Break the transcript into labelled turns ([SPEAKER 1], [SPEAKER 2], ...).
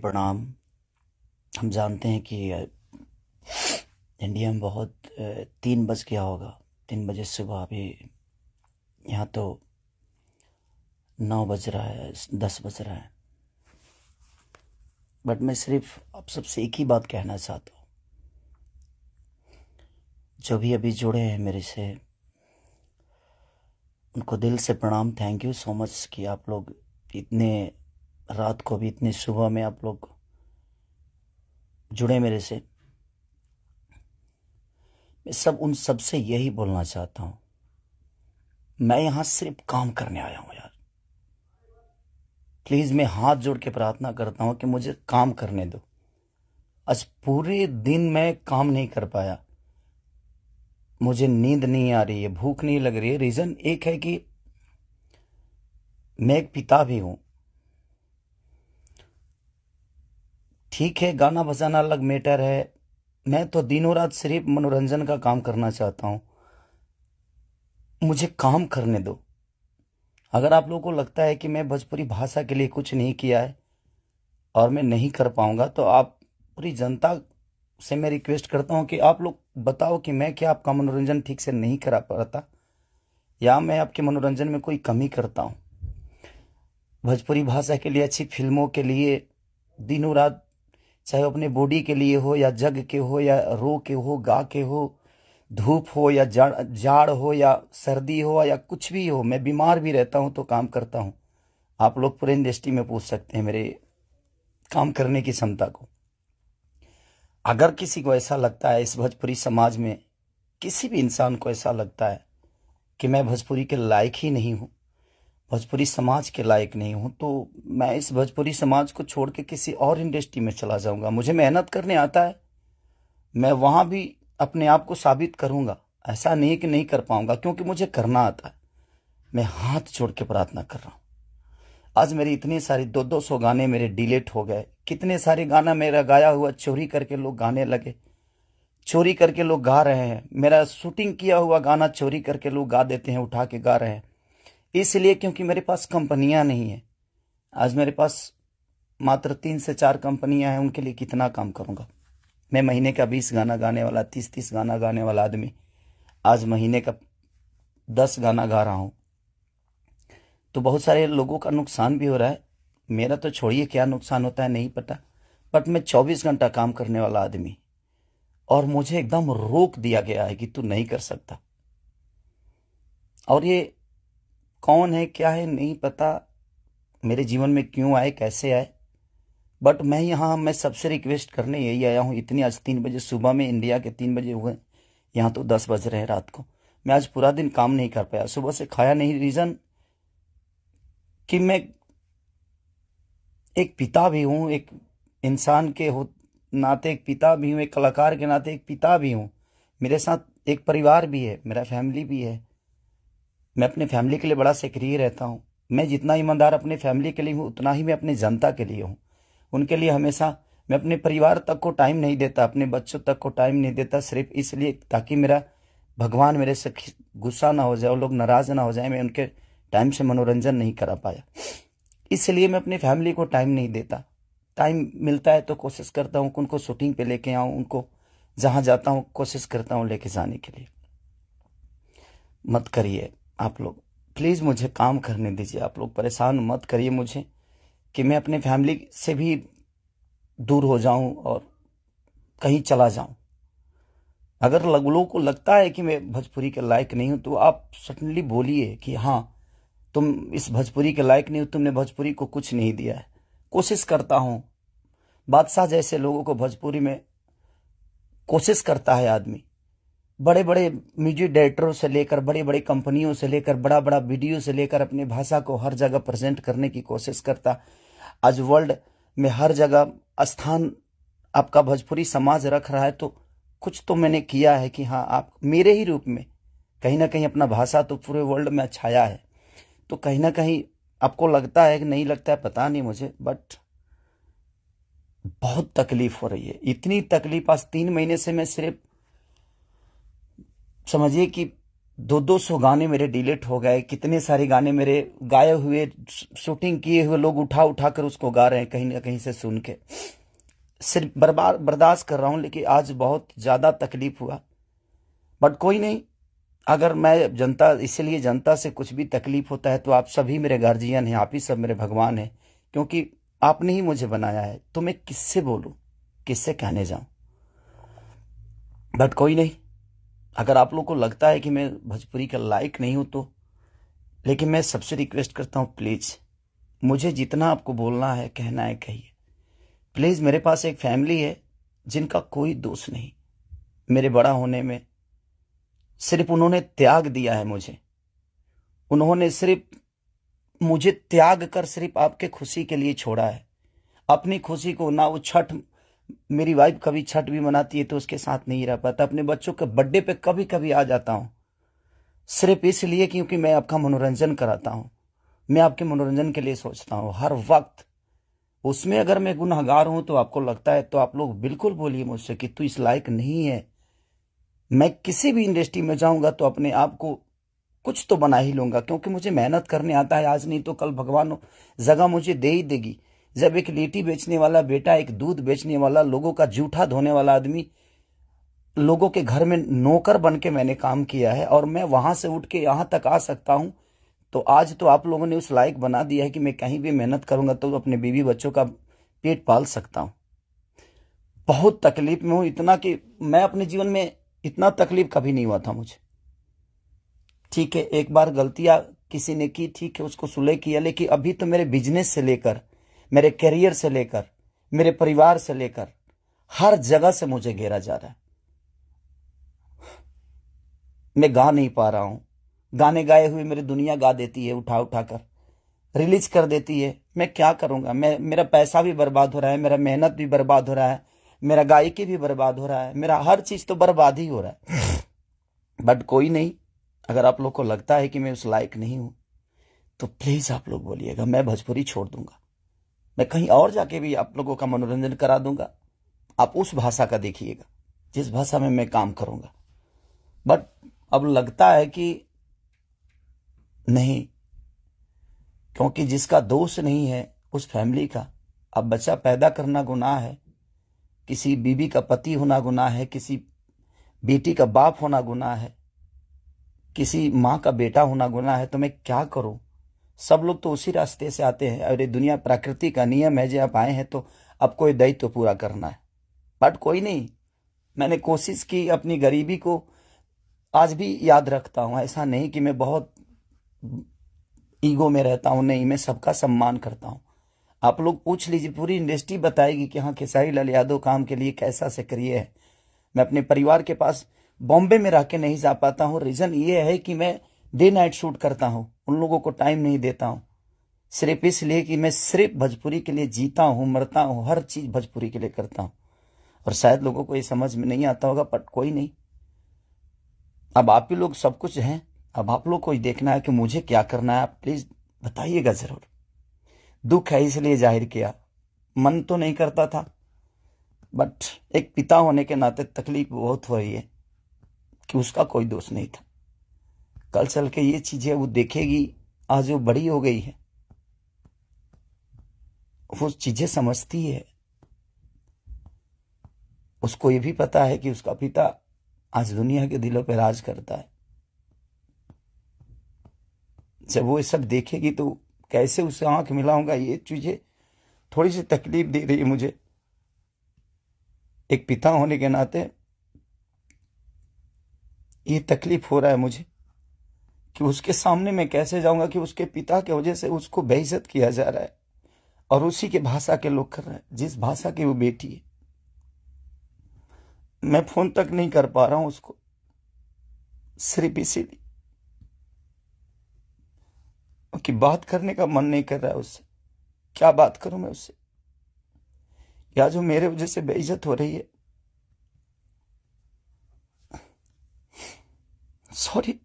[SPEAKER 1] प्रणाम। हम जानते हैं कि इंडिया में बहुत 3 बज गया होगा, 3 बजे सुबह। अभी यहाँ तो 9 बज रहा है, 10 बज रहा है। बट मैं सिर्फ आप सबसे एक ही बात कहना चाहता हूँ, जो भी अभी जुड़े हैं मेरे से, उनको दिल से प्रणाम। थैंक यू सो मच कि आप लोग इतने रात को भी, इतने सुबह में आप लोग जुड़े मेरे से। मैं उन सब से यही बोलना चाहता हूँ, मैं यहाँ सिर्फ काम करने आया हूँ यार। प्लीज़ मैं हाथ जोड़ के प्रार्थना करता हूँ कि मुझे काम करने दो। आज पूरे दिन मैं काम नहीं कर पाया, मुझे नींद नहीं आ रही है, भूख नहीं लग रही है। रीज़न एक है कि मैं एक पिता भी हूँ। ठीक है, गाना बजाना अलग मैटर है, मैं तो दिनों रात सिर्फ मनोरंजन का काम करना चाहता हूँ। मुझे काम करने दो। अगर आप लोगों को लगता है कि मैं भोजपुरी भाषा के लिए कुछ नहीं किया है और मैं नहीं कर पाऊंगा, तो आप पूरी जनता से मैं रिक्वेस्ट करता हूं कि आप लोग बताओ कि मैं क्या आपका मनोरंजन ठीक से नहीं करा पाता, या मैं आपके मनोरंजन में कोई कमी करता हूं। भोजपुरी भाषा के लिए, अच्छी फिल्मों के लिए दिनों रात, चाहे अपने बॉडी के लिए हो या जग के हो या रो के हो, गा के हो, धूप हो या जाड़ हो या सर्दी हो या कुछ भी हो, मैं बीमार भी रहता हूं तो काम करता हूं। आप लोग पूरे इंडस्ट्री में पूछ सकते हैं मेरे काम करने की क्षमता को। अगर किसी को ऐसा लगता है, इस भोजपुरी समाज में किसी भी इंसान को ऐसा लगता है कि मैं भोजपुरी के लायक ही नहीं हूं, भोजपुरी समाज के लायक नहीं हूं, तो मैं इस भोजपुरी समाज को छोड़ के किसी और इंडस्ट्री में चला जाऊंगा। मुझे मेहनत करने आता है, मैं वहां भी अपने आप को साबित करूंगा। ऐसा नहीं कि नहीं कर पाऊंगा, क्योंकि मुझे करना आता है। मैं हाथ जोड़ के प्रार्थना कर रहा हूं। आज मेरी इतनी सारी 200 गाने मेरे डिलीट हो गए। कितने सारे गाना मेरा गाया हुआ चोरी करके लोग गाने लगे, चोरी करके लोग गा रहे हैं। मेरा शूटिंग किया हुआ गाना चोरी करके लोग गा देते हैं, उठा के गा रहे हैं। इसलिए क्योंकि मेरे पास कंपनियां नहीं है। आज मेरे पास मात्र 3 से 4 कंपनियां हैं, उनके लिए कितना काम करूंगा मैं। महीने का 20 गाना गाने वाला, 30 गाना गाने वाला आदमी आज महीने का 10 गाना गा रहा हूं। तो बहुत सारे लोगों का नुकसान भी हो रहा है। मेरा तो छोड़िए, क्या नुकसान होता है नहीं पता, बट मैं 24 घंटा काम करने वाला आदमी, और मुझे एकदम रोक दिया गया है कि तू नहीं कर सकता। और ये कौन है, क्या है, नहीं पता, मेरे जीवन में क्यों आए, कैसे आए, बट मैं सबसे रिक्वेस्ट करने यही आया हूँ। इतनी आज 3 बजे सुबह में, इंडिया के 3 बजे हुए, यहाँ तो 10 बज रहे हैं रात को। मैं आज पूरा दिन काम नहीं कर पाया, सुबह से खाया नहीं। रीज़न कि मैं एक पिता भी हूँ, एक इंसान के हो नाते एक पिता भी हूँ, एक कलाकार के नाते एक पिता भी हूँ। मेरे साथ एक परिवार भी है, मेरा फैमिली भी है। मैं अपने फैमिली के लिए बड़ा सक्रिय रहता हूँ। मैं जितना ईमानदार अपने फैमिली के लिए हूँ, उतना ही मैं अपनी जनता के लिए हूँ। उनके लिए हमेशा मैं अपने परिवार तक को टाइम नहीं देता, अपने बच्चों तक को टाइम नहीं देता, सिर्फ इसलिए ताकि मेरा भगवान मेरे से गुस्सा ना हो जाए, वो लोग नाराज ना हो जाए, मैं उनके टाइम से मनोरंजन नहीं करा पाया। इसलिए मैं अपनी फैमिली को टाइम नहीं देता। टाइम मिलता है तो कोशिश करता हूँ कि उनको शूटिंग पे लेके आऊँ, उनको जहाँ जाता हूँ कोशिश करता हूँ लेके जाने के लिए। मत करिए आप लोग, प्लीज़ मुझे काम करने दीजिए। आप लोग परेशान मत करिए मुझे कि मैं अपने फैमिली से भी दूर हो जाऊं और कहीं चला जाऊं। अगर लोगों को लगता है कि मैं भोजपुरी के लायक नहीं हूं, तो आप सडनली बोलिए कि हाँ, तुम इस भोजपुरी के लायक नहीं हो, तुमने भोजपुरी को कुछ नहीं दिया है। कोशिश करता हूं। बादशाह जैसे लोगों को भोजपुरी में कोशिश करता है आदमी। बड़े बड़े म्यूजिक डायरेक्टरों से लेकर, बड़े बड़े कंपनियों से लेकर, बड़ा बड़ा वीडियो से लेकर अपनी भाषा को हर जगह प्रेजेंट करने की कोशिश करता। आज वर्ल्ड में हर जगह स्थान आपका भोजपुरी समाज रख रहा है, तो कुछ तो मैंने किया है कि हाँ, आप मेरे ही रूप में कहीं ना कहीं अपना भाषा तो पूरे वर्ल्ड में छाया है। तो कहीं ना कहीं आपको लगता है कि नहीं लगता है, पता नहीं मुझे, बट बहुत तकलीफ हो रही है। इतनी तकलीफ आज 3 महीने से मैं सिर्फ समझिए कि 200 गाने मेरे डिलीट हो गए, कितने सारे गाने मेरे गाए हुए, शूटिंग किए हुए लोग उठा उठा कर उसको गा रहे हैं कहीं ना कहीं से सुन के। सिर्फ बर्बाद बर्दाश्त कर रहा हूं, लेकिन आज बहुत ज्यादा तकलीफ हुआ। बट कोई नहीं, अगर मैं जनता, इसीलिए जनता से कुछ भी तकलीफ होता है तो आप सभी मेरे गार्जियन हैं, आप ही सब मेरे भगवान हैं, क्योंकि आपने ही मुझे बनाया है। तो मैं किससे बोलूं, किससे कहने जाऊं। बट कोई नहीं, अगर आप लोग को लगता है कि मैं भोजपुरी का लायक नहीं हूं तो, लेकिन मैं सबसे रिक्वेस्ट करता हूं, प्लीज मुझे जितना आपको बोलना है, कहना है, कहिए। प्लीज, मेरे पास एक फैमिली है जिनका कोई दोष नहीं मेरे बड़ा होने में। सिर्फ उन्होंने त्याग दिया है मुझे, उन्होंने सिर्फ मुझे त्याग कर सिर्फ आपके खुशी के लिए छोड़ा है। अपनी खुशी को ना, वो छठ, मेरी वाइफ कभी छठ भी मनाती है तो उसके साथ नहीं रह पाता। अपने बच्चों के बर्थडे पे कभी कभी आ जाता हूं, सिर्फ इसलिए क्योंकि मैं आपका मनोरंजन कराता हूं। मैं आपके मनोरंजन के लिए सोचता हूं हर वक्त। उसमें अगर मैं गुनहगार हूं तो आपको लगता है तो आप लोग बिल्कुल बोलिए मुझसे कि तू इस लायक नहीं है। मैं किसी भी इंडस्ट्री में जाऊंगा तो अपने आप को कुछ तो बना ही लूंगा, क्योंकि मुझे मेहनत करने आता है। आज नहीं तो कल भगवान जगह मुझे दे ही देगी। जब एक लिट्टी बेचने वाला बेटा, एक दूध बेचने वाला, लोगों का जूठा धोने वाला आदमी, लोगों के घर में नौकर बन के मैंने काम किया है और मैं वहां से उठ के यहां तक आ सकता हूं, तो आज तो आप लोगों ने उस लायक बना दिया है कि मैं कहीं भी मेहनत करूंगा तो अपने बीवी बच्चों का पेट पाल सकता हूं। बहुत तकलीफ में हूं, इतना कि मैं अपने जीवन में इतना तकलीफ कभी नहीं हुआ था मुझे। ठीक है, एक बार गलतियां किसी ने की, ठीक है, उसको सुलह किया, लेकिन अभी तो मेरे बिजनेस से लेकर, मेरे करियर से लेकर, मेरे परिवार से लेकर हर जगह से मुझे घेरा जा रहा है। मैं गा नहीं पा रहा हूं। गाने गाए हुए मेरी दुनिया गा देती है, उठा उठा कर रिलीज कर देती है। मैं क्या करूंगा, मेरा पैसा भी बर्बाद हो रहा है, मेरा मेहनत भी बर्बाद हो रहा है, मेरा गायकी भी बर्बाद हो रहा है, मेरा हर चीज तो बर्बाद ही हो रहा है। बट कोई नहीं, अगर आप लोग को लगता है कि मैं उस लायक नहीं हूं तो प्लीज आप लोग बोलिएगा, मैं भोजपुरी छोड़ दूंगा। मैं कहीं और जाके भी आप लोगों का मनोरंजन करा दूंगा। आप उस भाषा का देखिएगा जिस भाषा में मैं काम करूंगा। बट अब लगता है कि नहीं, क्योंकि जिसका दोष नहीं है उस फैमिली का, अब बच्चा पैदा करना गुनाह है, किसी बीवी का पति होना गुनाह है, किसी बेटी का बाप होना गुनाह है, किसी माँ का बेटा होना गुनाह है। तो मैं क्या करूं। सब लोग तो उसी रास्ते से आते हैं और ये दुनिया प्रकृति का नियम है, जो आप आए हैं तो आपको ये दायित्व पूरा करना है। बट कोई नहीं, मैंने कोशिश की, अपनी गरीबी को आज भी याद रखता हूं। ऐसा नहीं कि मैं बहुत ईगो में रहता हूं, नहीं, मैं सबका सम्मान करता हूं। आप लोग पूछ लीजिए, पूरी इंडस्ट्री बताएगी कि हाँ, खेसारी लाल यादव काम के लिए कैसा से करिए है। मैं अपने परिवार के पास बॉम्बे में रह के नहीं जा पाता हूं। रीजन ये है कि मैं डे नाइट शूट करता हूं, उन लोगों को टाइम नहीं देता हूं, सिर्फ इसलिए कि मैं सिर्फ भोजपुरी के लिए जीता हूं, मरता हूं, हर चीज भोजपुरी के लिए करता हूं। और शायद लोगों को ये समझ में नहीं आता होगा, बट कोई नहीं, अब आप ही लोग सब कुछ हैं। अब आप लोग को ही देखना है कि मुझे क्या करना है। आप प्लीज बताइएगा जरूर। दुख है इसलिए जाहिर किया, मन तो नहीं करता था, बट एक पिता होने के नाते तकलीफ बहुत हो रही है कि उसका कोई दोष नहीं था। कल चल के ये चीजें वो देखेगी, आज वो बड़ी हो गई है, वो चीजें समझती है। उसको ये भी पता है कि उसका पिता आज दुनिया के दिलों पर राज करता है। जब वो ये सब देखेगी तो कैसे उससे आंख मिलाऊंगा, ये चीजें थोड़ी सी तकलीफ दे रही है मुझे। एक पिता होने के नाते ये तकलीफ हो रहा है मुझे कि उसके सामने मैं कैसे जाऊंगा कि उसके पिता की वजह से उसको बेइज्जत किया जा रहा है और उसी के भाषा के लोग कर रहे हैं, जिस भाषा की वो बेटी है। मैं फोन तक नहीं कर पा रहा हूं उसको, सिर्फ इसीलिए कि बात करने का मन नहीं कर रहा है उससे। क्या बात करूं मैं उससे, या जो मेरे वजह से बेइज्जत हो रही है। सॉरी।